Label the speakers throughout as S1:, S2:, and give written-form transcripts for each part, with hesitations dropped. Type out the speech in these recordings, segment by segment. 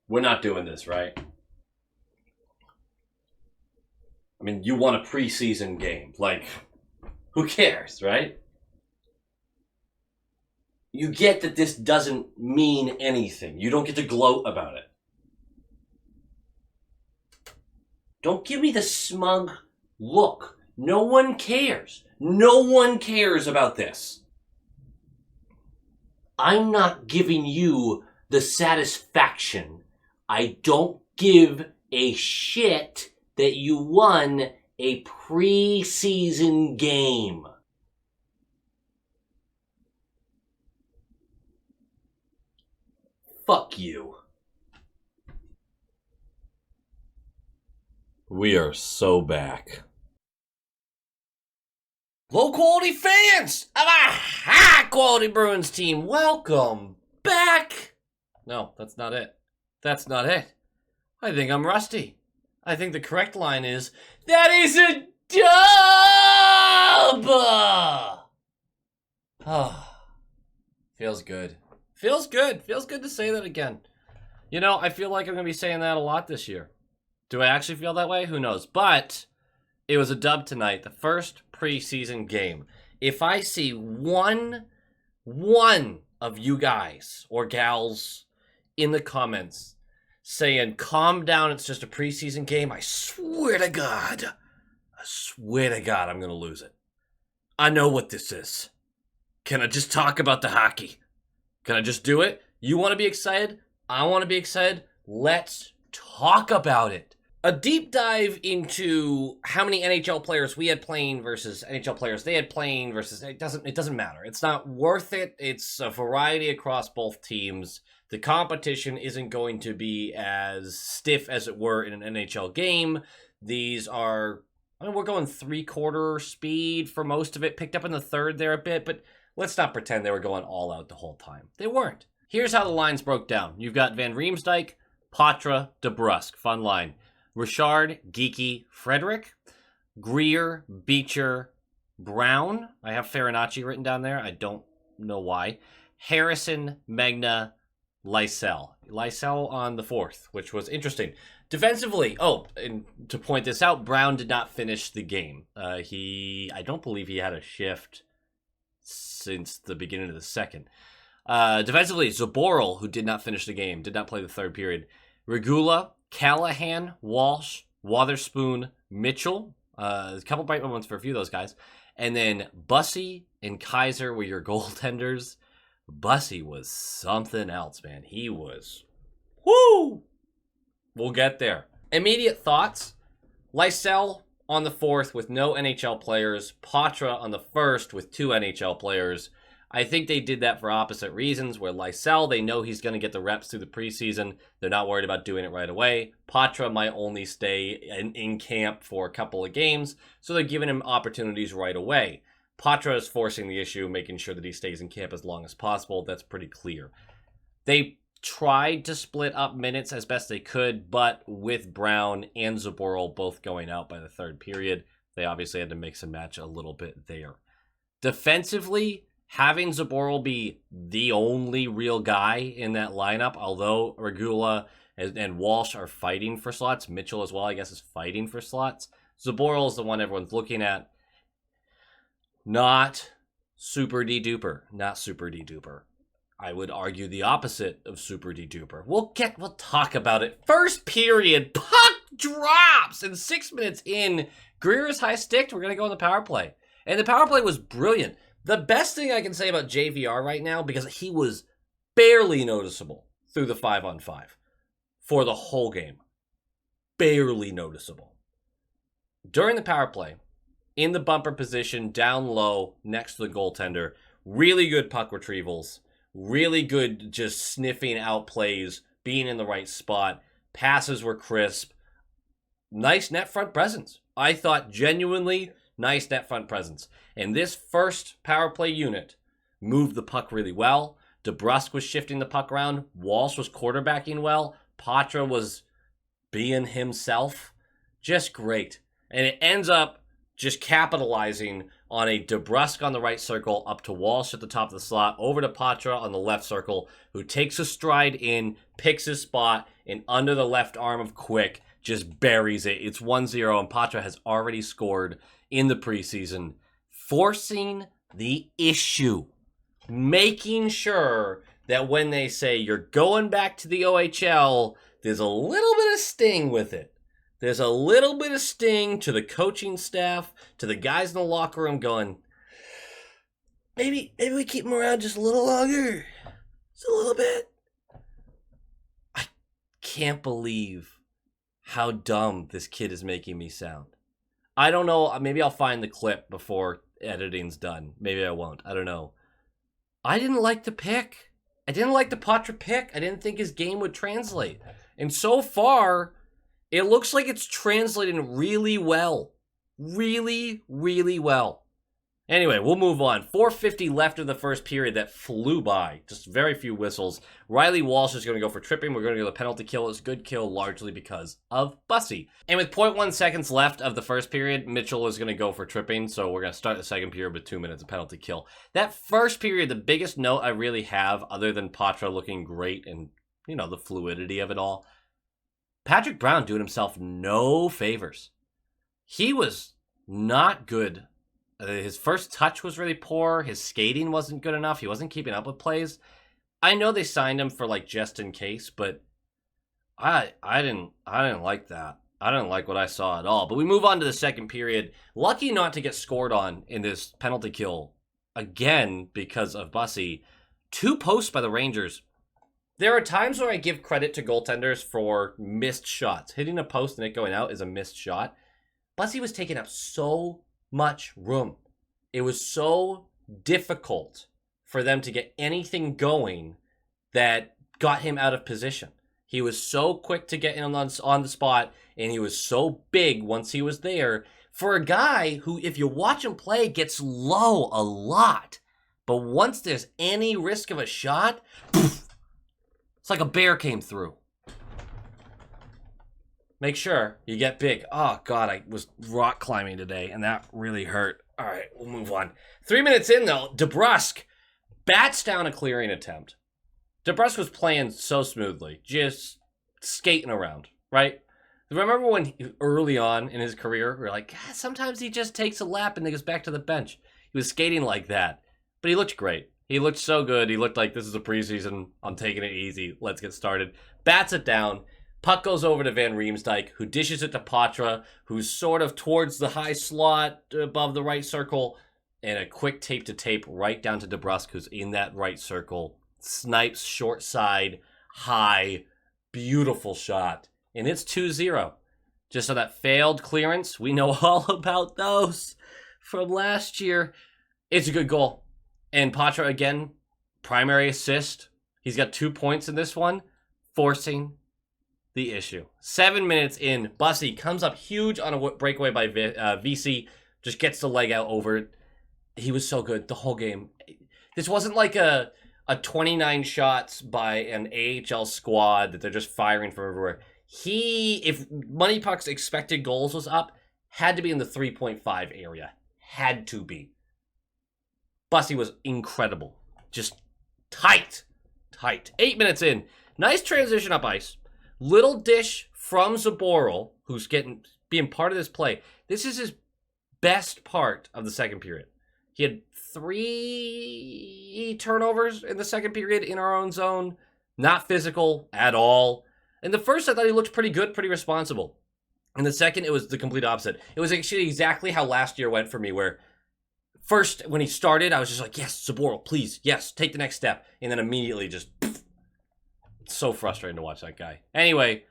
S1: We're not doing this, right? I mean, you won a preseason game. Like, who cares, right? You get that this doesn't mean anything. You don't get to gloat about it. Don't give me the smug look. No one cares. No one cares about this. I'm not giving you the satisfaction. I don't give a shit that you won a preseason game. Fuck you. We are so back. Low quality fans of a high quality Bruins team, welcome back. No, that's not it. That's not it. I think I'm rusty. I think the correct line is, that is a dub! Oh, feels good. Feels good. Feels good to say that again. You know, I feel like I'm going to be saying that a lot this year. Do I actually feel that way? Who knows? But it was a dub tonight, the first preseason game. If I see one of you guys or gals in the comments saying, calm down, it's just a preseason game, I swear to God, I'm going to lose it. I know what this is. Can I just talk about the hockey? Can I just do it? You want to be excited? I want to be excited. Let's talk about it. A deep dive into how many NHL players we had playing versus NHL players they had playing versus it doesn't matter. It's not worth it. It's a variety across both teams. The competition isn't going to be as stiff as it were in an NHL game. These are, I mean, we're going 3/4 speed for most of it, picked up in the third there a bit, but let's not pretend they were going all out the whole time. They weren't. Here's how the lines broke down. You've got Van Riemsdyk, Patra, DeBrusk. Fun line. Richard, Geeky, Frederick, Greer, Beecher, Brown. I have Farinacci written down there. I don't know why. Harrison, Magna, Lysell. Lysell on the fourth, which was interesting. Defensively, and to point this out, Brown did not finish the game. I don't believe he had a shift since the beginning of the second. Defensively, Zaboral, who did not finish the game, did not play the third period. Regula, Callahan, Walsh, Wotherspoon, Mitchell. A couple bright moments for a few of those guys. And then Bussi and Kaiser were your goaltenders. Bussi was something else, man. He was, whoo! We'll get there. Immediate thoughts. Lysell on the fourth with no NHL players. Patra on the first with 2 NHL players. I think they did that for opposite reasons, where Lysell, they know he's going to get the reps through the preseason. They're not worried about doing it right away. Patra might only stay in camp for a couple of games, so they're giving him opportunities right away. Patra is forcing the issue, making sure that he stays in camp as long as possible. That's pretty clear. They tried to split up minutes as best they could, but with Brown and Zaboral both going out by the third period, they obviously had to mix and match a little bit there. Defensively, having Zaboral be the only real guy in that lineup, although Regula and Walsh are fighting for slots, Mitchell as well, I guess, is fighting for slots. Zaboral is the one everyone's looking at. Not super de-duper. Not super de-duper. I would argue the opposite of super de-duper. We'll talk about it. First period, puck drops, and 6 minutes in, Greer is high-sticked. We're going to go on the power play. And the power play was brilliant. The best thing I can say about JVR right now, because he was barely noticeable through the 5-on-5 for the whole game. Barely noticeable. During the power play, in the bumper position, down low, next to the goaltender, really good puck retrievals, really good just sniffing out plays, being in the right spot. Passes were crisp. Nice net front presence. I thought genuinely nice net front presence. And this first power play unit moved the puck really well. DeBrusk was shifting the puck around. Walsh was quarterbacking well. Patra was being himself. Just great. And it ends up just capitalizing on a DeBrusque on the right circle, up to Walsh at the top of the slot, over to Patra on the left circle, who takes a stride in, picks his spot, and under the left arm of Quick, just buries it. It's 1-0, and Patra has already scored in the preseason, forcing the issue, making sure that when they say you're going back to the OHL, there's a little bit of sting with it. There's a little bit of sting to the coaching staff, to the guys in the locker room going, maybe we keep him around just a little longer. Just a little bit. I can't believe how dumb this kid is making me sound. I don't know. Maybe I'll find the clip before editing's done. Maybe I won't. I don't know. I didn't like the pick. I didn't like the Patra pick. I didn't think his game would translate. And so far, it looks like it's translating really well. Really, really well. Anyway, we'll move on. 4:50 left of the first period. That flew by. Just very few whistles. Riley Walsh is going to go for tripping. We're going to go to the penalty kill. It's a good kill largely because of Bussi. And with 0.1 seconds left of the first period, Mitchell is going to go for tripping. So we're going to start the second period with 2 minutes of penalty kill. That first period, the biggest note I really have, other than Patra looking great and, you know, the fluidity of it all, Patrick Brown doing himself no favors. He was not good. His first touch was really poor. His skating wasn't good enough. He wasn't keeping up with plays. I know they signed him for like just in case, but I didn't like that. I didn't like what I saw at all. But we move on to the second period. Lucky not to get scored on in this penalty kill again because of Bussi. 2 posts by the Rangers. There are times where I give credit to goaltenders for missed shots. Hitting a post and it going out is a missed shot. Bussi was taking up so much room. It was so difficult for them to get anything going that got him out of position. He was so quick to get in on the spot, and he was so big once he was there for a guy who, if you watch him play, gets low a lot. But once there's any risk of a shot, poof, it's like a bear came through. Make sure you get big. Oh, God, I was rock climbing today, and that really hurt. All right, we'll move on. 3 minutes in, though, DeBrusque bats down a clearing attempt. DeBrusque was playing so smoothly, just skating around, right? Remember when early on in his career, we were like, God, sometimes he just takes a lap and then goes back to the bench. He was skating like that, but he looked great. He looked so good. He looked like this is a preseason. I'm taking it easy. Let's get started. Bats it down. Puck goes over to Van Riemsdyk, who dishes it to Patra, who's sort of towards the high slot above the right circle, and a quick tape-to-tape right down to DeBrusque, who's in that right circle. Snipes, short side, high, beautiful shot. And it's 2-0. Just on that failed clearance, we know all about those from last year. It's a good goal. And Patra, again, primary assist. He's got 2 points in this one, forcing the issue. 7 minutes in, Bussi comes up huge on a breakaway by VC, just gets the leg out over it. He was so good the whole game. This wasn't like a 29 shots by an AHL squad that they're just firing from everywhere. If Money Puck's expected goals was up, had to be in the 3.5 area. Had to be. Bussi was incredible. Just tight. 8 minutes in. Nice transition up ice. Little dish from Zaboral, who's being part of this play. This is his best part of the second period. He had 3 turnovers in the second period in our own zone. Not physical at all. In the first, I thought he looked pretty good, pretty responsible. In the second, it was the complete opposite. It was actually exactly how last year went for me, where first, when he started, I was just like, yes, Zaboral, please, yes, take the next step. And then immediately just, poof. It's so frustrating to watch that guy. Anyway,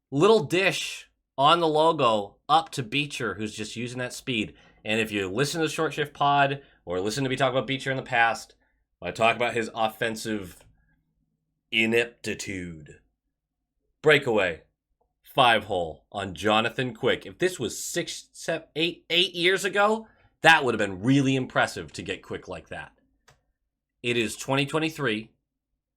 S1: little dish on the logo up to Beecher, who's just using that speed. And if you listen to the Short Shift Pod, or listen to me talk about Beecher in the past, I talk about his offensive ineptitude. Breakaway, 5-hole on Jonathan Quick. If this was 8 years ago, that would have been really impressive to get Quick like that. It is 2023.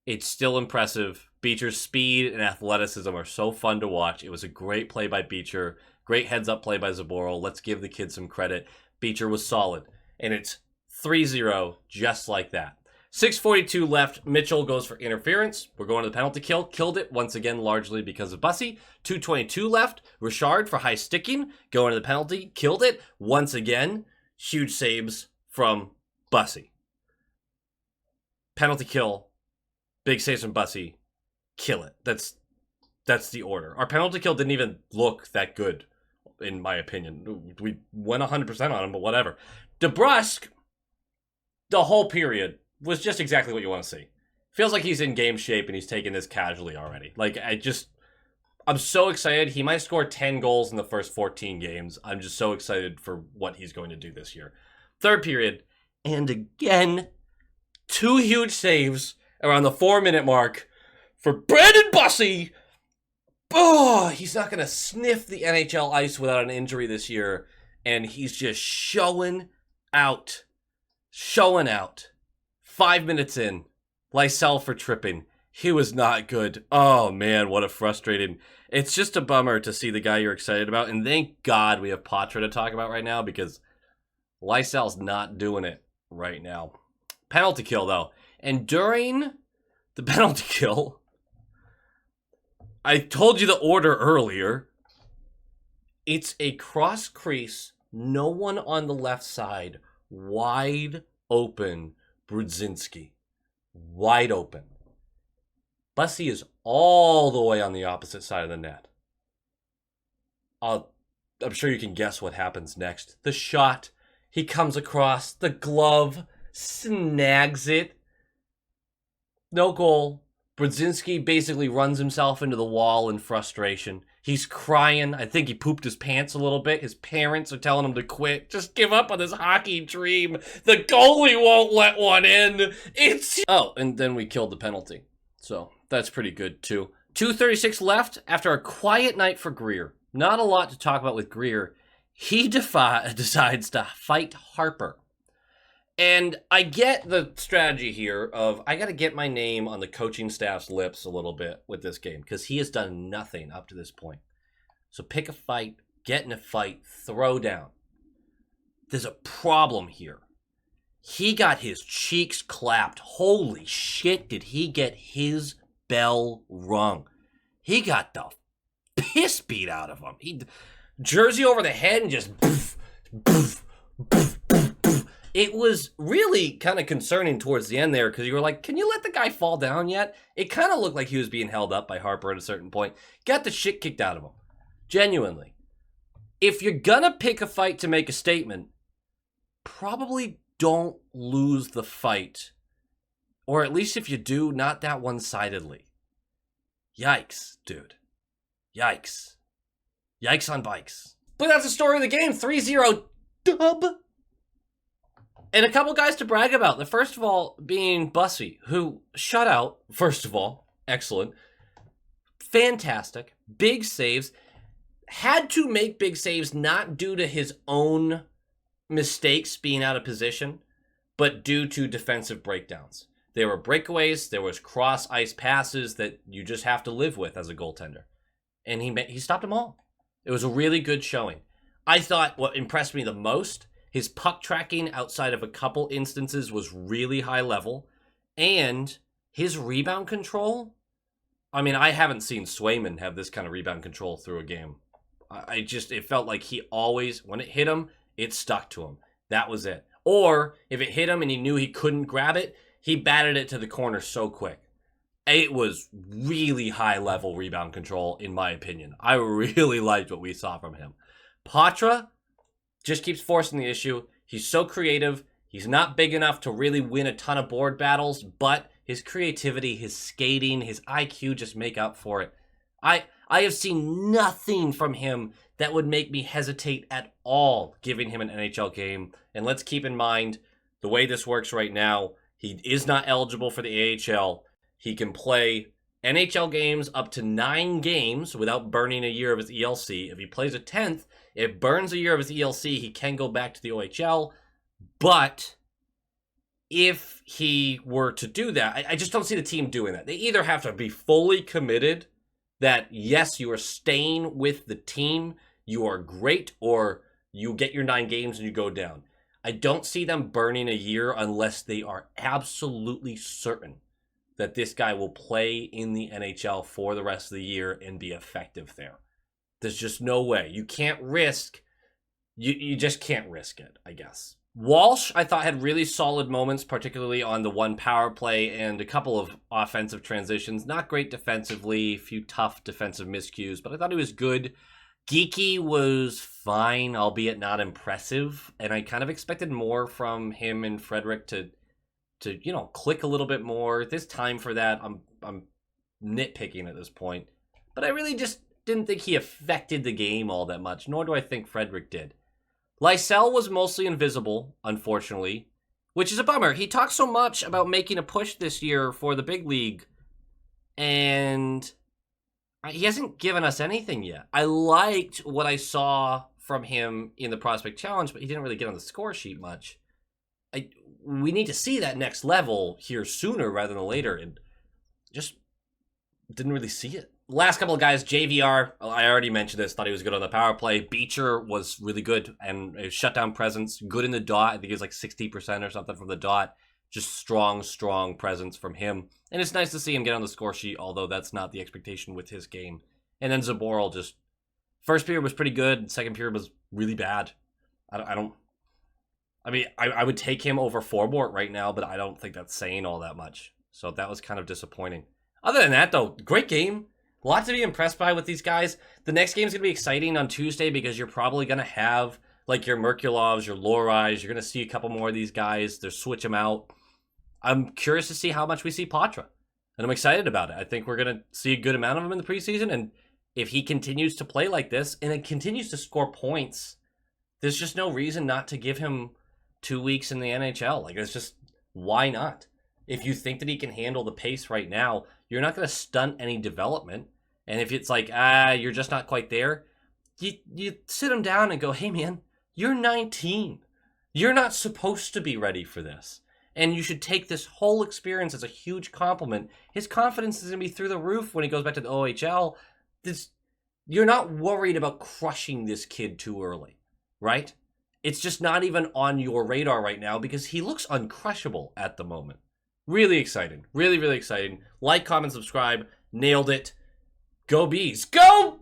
S1: It's still impressive. Beecher's speed and athleticism are so fun to watch. It was a great play by Beecher. Great heads-up play by Zaboral. Let's give the kid some credit. Beecher was solid. And it's 3-0 just like that. 6:42 left. Mitchell goes for interference. We're going to the penalty kill. Killed it once again, largely because of Bussi. 2:22 left. Richard for high sticking. Going to the penalty. Killed it once again. Huge saves from Bussi. Penalty kill. Big saves from Bussi. Kill it. That's the order. Our penalty kill didn't even look that good, in my opinion. We went 100% on him, but whatever. DeBrusque, the whole period, was just exactly what you want to see. Feels like he's in game shape and he's taking this casually already. Like, I'm so excited. He might score 10 goals in the first 14 games. I'm just so excited for what he's going to do this year. Third period, and again, 2 huge saves around the 4-minute mark for Brandon Bussi. Oh, he's not going to sniff the NHL ice without an injury this year, and he's just showing out. 5 minutes in, Lysell for tripping. He was not good. Oh, man, what a frustrating. It's just a bummer to see the guy you're excited about, and thank God we have Poitras to talk about right now, because Lysell's not doing it right now. Penalty kill, though. And during the penalty kill, I told you the order earlier. It's a cross crease, no one on the left side, wide open Brudzinski. Wide open. Bussi is all the way on the opposite side of the net. I'm sure you can guess what happens next. The shot. He comes across. The glove. Snags it. No goal. Brudzinski basically runs himself into the wall in frustration. He's crying. I think he pooped his pants a little bit. His parents are telling him to quit. Just give up on this hockey dream. The goalie won't let one in. Oh, and then we killed the penalty. So that's pretty good, too. 2:36 left after a quiet night for Greer. Not a lot to talk about with Greer. He decides to fight Harper. And I get the strategy here of I got to get my name on the coaching staff's lips a little bit with this game because he has done nothing up to this point. So pick a fight, get in a fight, throw down. There's a problem here. He got his cheeks clapped. Holy shit, did he get his bell rung. He got the piss beat out of him. Jersey over the head and just poof, poof, poof, poof, poof. It was really kind of concerning towards the end there because you were like, can you let the guy fall down yet? It kind of looked like he was being held up by Harper at a certain point. Got the shit kicked out of him. Genuinely. If you're gonna pick a fight to make a statement, probably don't lose the fight. Or at least if you do, not that one-sidedly. Yikes, dude. Yikes. Yikes on bikes. But that's the story of the game. 3-0 dub. And a couple guys to brag about. The first of all being Bussi, who shut out, first of all. Excellent. Fantastic. Big saves. Had to make big saves not due to his own mistakes being out of position, but due to defensive breakdowns. There were breakaways. There was cross-ice passes that you just have to live with as a goaltender. And he stopped them all. It was a really good showing. I thought what impressed me the most, his puck tracking outside of a couple instances was really high level. And his rebound control. I mean, I haven't seen Swayman have this kind of rebound control through a game. It felt like he always, when it hit him, it stuck to him. That was it. Or if it hit him and he knew he couldn't grab it, he batted it to the corner so quick. It was really high-level rebound control, in my opinion. I really liked what we saw from him. Poitras just keeps forcing the issue. He's so creative. He's not big enough to really win a ton of board battles, but his creativity, his skating, his IQ just make up for it. I have seen nothing from him that would make me hesitate at all giving him an NHL game. And let's keep in mind, the way this works right now, he is not eligible for the AHL. He can play NHL games up to 9 games without burning a year of his ELC. If he plays a 10th, it burns a year of his ELC. He can go back to the OHL. But if he were to do that, I just don't see the team doing that. They either have to be fully committed that, yes, you are staying with the team. you are great, or you get your 9 games and you go down. I don't see them burning a year unless they are absolutely certain that this guy will play in the NHL for the rest of the year and be effective there. There's just no way. You can't risk, you just can't risk it, I guess. Walsh, I thought, had really solid moments, particularly on the one power play and a couple of offensive transitions. Not great defensively, a few tough defensive miscues, but I thought he was good. Geeky was fine, albeit not impressive, and I kind of expected more from him and Frederick to click a little bit more. There's time for that. I'm nitpicking at this point, but I really just didn't think he affected the game all that much, nor do I think Frederick did. Lysell was mostly invisible, unfortunately, which is a bummer. He talked so much about making a push this year for the big league, and he hasn't given us anything yet. I liked what I saw from him in the Prospect Challenge, but he didn't really get on the score sheet much. We need to see that next level here sooner rather than later, and just didn't really see it. Last couple of guys, JVR, I already mentioned this, thought he was good on the power play. Beecher was really good, and a shutdown presence, good in the dot. I think he was like 60% or something from the dot. Just strong presence from him. And it's nice to see him get on the score sheet, although that's not the expectation with his game. And then Zaboral just, first period was pretty good, second period was really bad. I would take him over Forbort right now, but I don't think that's saying all that much. So that was kind of disappointing. Other than that, though, great game. A lot to be impressed by with these guys. The next game is going to be exciting on Tuesday because you're probably going to have like your Merkulovs, your Lorais. You're going to see a couple more of these guys. They'll switch them out. I'm curious to see how much we see Patra. And I'm excited about it. I think we're going to see a good amount of him in the preseason. And if he continues to play like this and it continues to score points, there's just no reason not to give him 2 weeks in the NHL. Like, it's just, why not? If you think that he can handle the pace right now, you're not going to stunt any development. And if it's like, you're just not quite there, you sit him down and go, hey, man, you're 19. You're not supposed to be ready for this. And you should take this whole experience as a huge compliment. His confidence is going to be through the roof when he goes back to the OHL. You're not worried about crushing this kid too early, right? It's just not even on your radar right now because he looks uncrushable at the moment. Really exciting. Really, really exciting. Like, comment, subscribe. Nailed it. Go Bees. Go